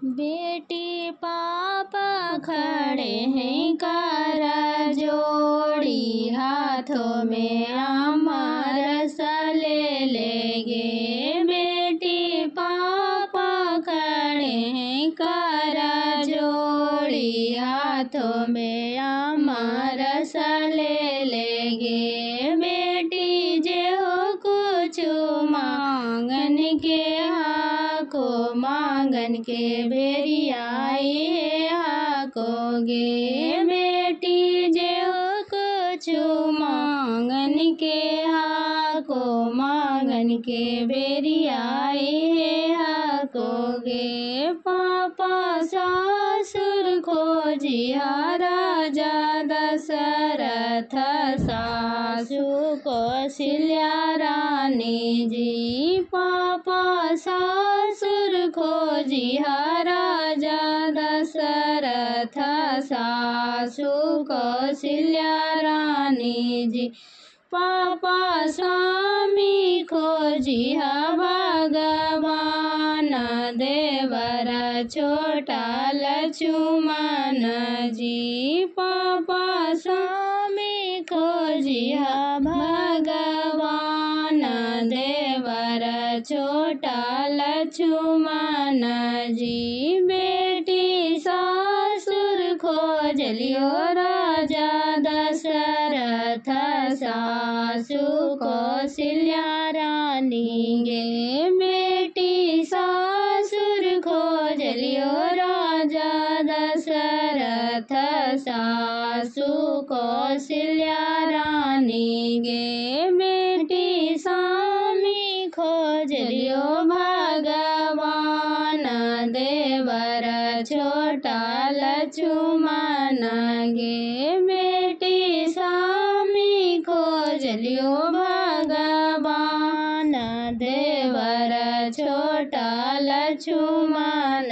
बेटी पापा खड़े हैं कर जोड़ी, हाथों में आमरस ले लेंगे। बेटी पापा खड़े हैं कर जोड़ी, हाथों में आमरस ले लेंगे। बेटी जो कुछ मांगन के हाको, मांगन के बेरियाए हाकोगे। बेटी जो कुछ मांगन के हाको, मांगन के बेरियाए हाकोगे। पापा सासुर खोजिया राजा दशरथ, सासु कौशल्या रानी जी। पापा सासुर खोजिया राजा दशरथ, सासु कौशल्या रानी जी। पापा स्वामी खोजिया भगवान, देवर छोटा लक्ष्मण जी। पापा स्वामी खोजिया भगवान, देवर छोटा लक्ष्मण जी। बेटी सासुर खोज लियो राजा दशरथ, सासु कौशल्या रानी गे। बेटी सासुर खोज लियो राजा दशरथ, सासु कौशल्या रानी गे। बेटी स्वामी खोज लियो भगवान, देवर छोटा लक्ष्मण गे। बेटी स्वामी खोज लियो भगवान, देवर छोटा लक्ष्मण।